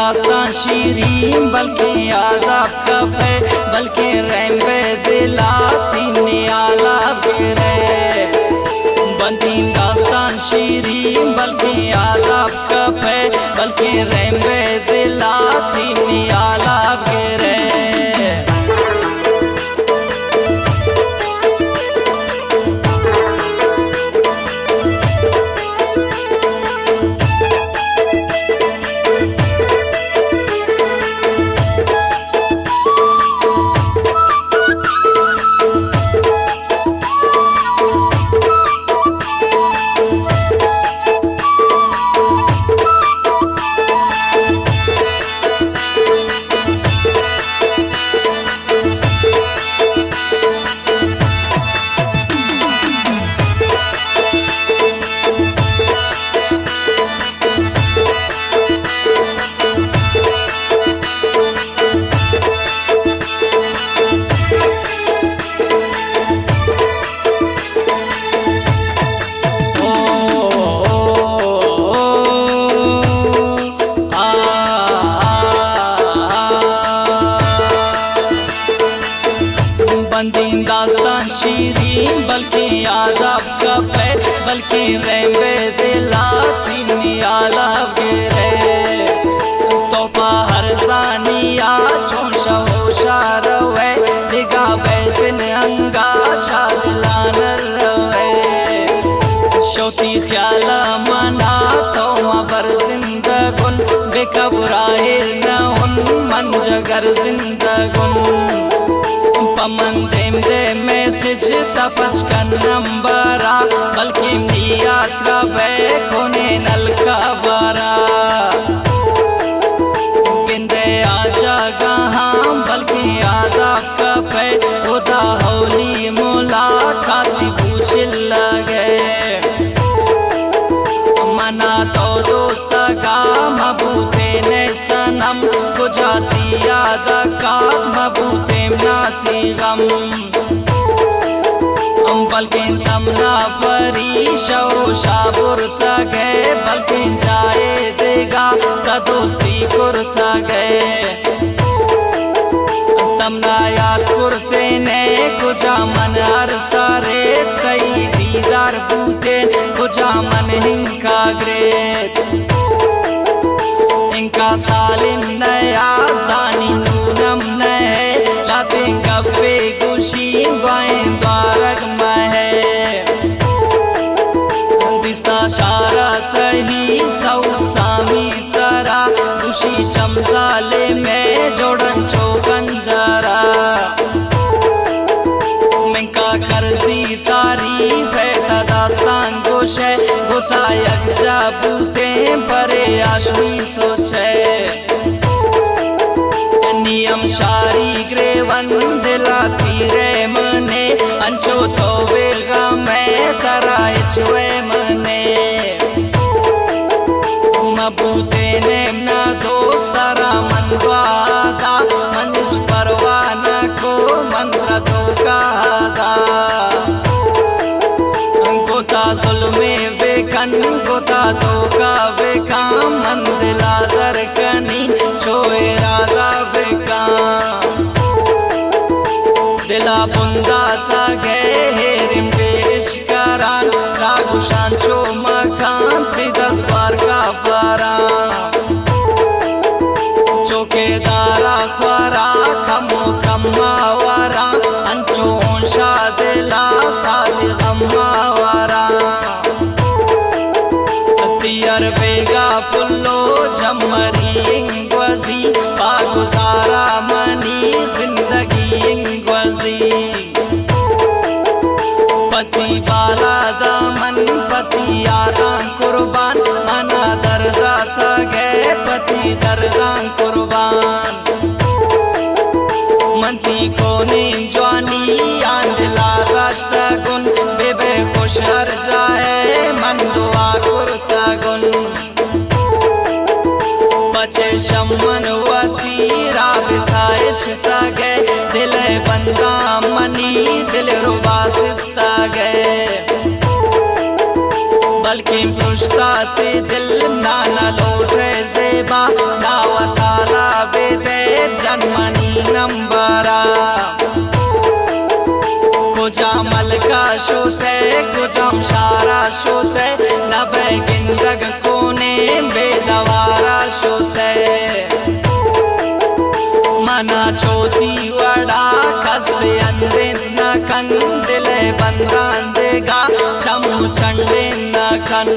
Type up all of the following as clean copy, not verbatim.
दास्तान शीरीं बल्कि आदाब का पे बल्कि रहमे दिला तीन आला गिरे बंदीन दास्तान शीरीं बल्कि आदाब का पे बल्कि रहमे दिला तीन आला गिरे बंदीन दास्तान शीरीं बल्कि आदाब का पे बल्कि रहमे दिला तीन आला गिरे तोहफा हर सानिया चोंशा होशा रवे दिगा बैतन अंगा शादिलान रवे शोती ख्याला मना तो मबर जिंदगुन बेकबराहिर न उन मंजगर जिंदगुन पमंदेम दे मैसेज तपच का नंबरा बल्कि यात्रा खोने नल का बारा गिंदे आजा गहाँ बल्कि आदाब का पे उदा होली मुलाकाती पूछ लगे मना तो दोस्त का मबूते ने सनम गुजाती याद का मबूते नाती गम बल्कि तमना परी शो शाबुर गए बल्कि जाए देगा का दोस्ती कुर्ता गए तमना याद कुर्ते ने कुजा मन हर सारे कई दीदार बूते कुजा मन हिंका ग्रेट इनका सालिन नया सानी नूनम नए लाते गप्पे गुशी गाएं द्वारक महे दिस्ता शारत ही सौ सामी तरा गुशी चमसाले में जोड़न चौकन जरा मिंका करसी तारीफ है दास्तान गोशे गुता यकजा बूते परे आशमी सोचे नियम शारी ग्रेवन दिला तीरे मने अंचो तो बेगा मैं तरा इचवे मने मबूते ने ना दोस्त तरा मनवादा मंज परवाना को मंत्र दो कहा गोता जुल्मे बेकन गोता दो का बेका मंदिला दरकनी छोए राधा बेका दिला बुंदा था गए हेरिम पेश करान रागुशान चो मकान थी 10 बार का पारा चौकेदारा ख्वारा खमो खम्मा वारा अंचो होशा दिला साली गम्मा वारा तियर बेगा पुल्लो जमरी इंगवजी बागुजारा मनी जिंदगी इंगवजी पति बाला दामन पति यादा कुर्बान मना दर्दा था गए पति दर्दा कुर्बान मंती कोने जवानी आंदला गश्त गुन बेबे खुश हर जाए मन दुआ कुर्ता गुन बचे शमन वती राबिता इश्ता गए दिल बंदा मनी दिल रुबा सिस्ता गए बल्कि पुश्ता ते दिल नाना लोटे जेबा दावता का शोते कुजम शारा शोते नबे गिंदग कोने बेदवारा शोते मना चोती वड़ा कस अंदिन न कन दिले बंदान देगा चमू चंडे न कन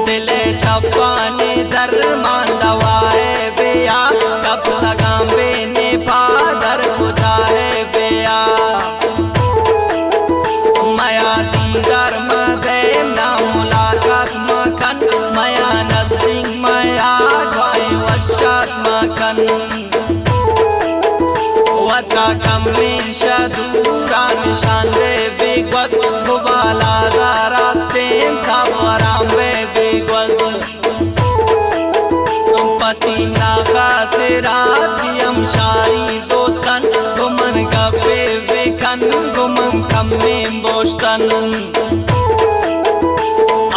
दिले ठप्पाने दरमान दवाए बेया कब तगांबे ने पादर बुझाए बेया मया दीदार मदे ना मुलाकात मखन मया नसिंग मया घाय वशात मखन वता कमें शदूरा निशान रे बेगवस गुबाला दा रास्ते था वराम बे बेगवस पति ना खातिरा दियम शारी दोस्तन गुमन गपे बेकन गुमन कमें बोस्तन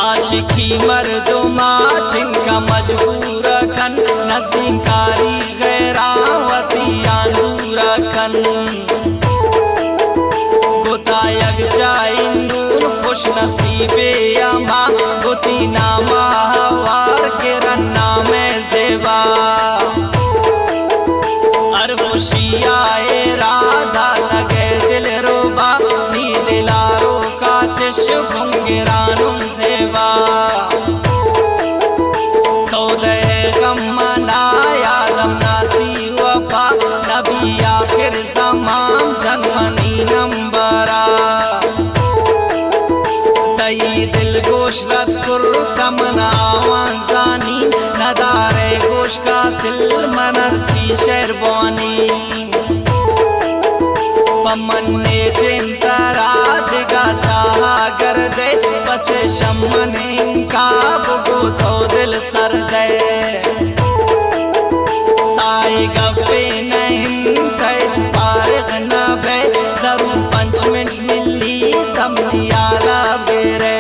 आशिकी मर्दुमा जिनका मजबूर कन नसीकारी गैरावती आंदूरा कन गुतायक जाइंदूर खुश नसीबे अमा गुती नामा हवार के रन्ना में सेवा अरबुशिया राधा लगे दिल रोबा नी दिलारो का चिश भुंगिरानुम सेवा तो दे गम मनाया दम नाती वफा नबी आखिर समाम जन्मनी नंबरा तई दिल गोशरत कुर तमना आवाजानी नदारे गोश का दिल मनर्ची शेरवानी पमन्ने चिंतरा दिगा चाहा कर दे बचे शमन इनका बुगु तो दिल सर दे साई गप्पे नहीं तेज पारिख न बे जरूर 5 मिनट मिली तम याला बेरे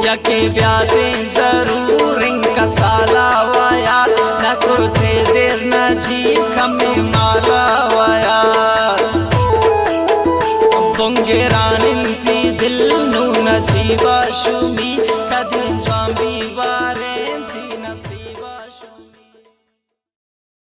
यके ब्याते जरूर इनका साला वाया न कुर्ते देर न जी कमे माला वाया बुंगेरान इनकी दिल नू न जीवा शुमी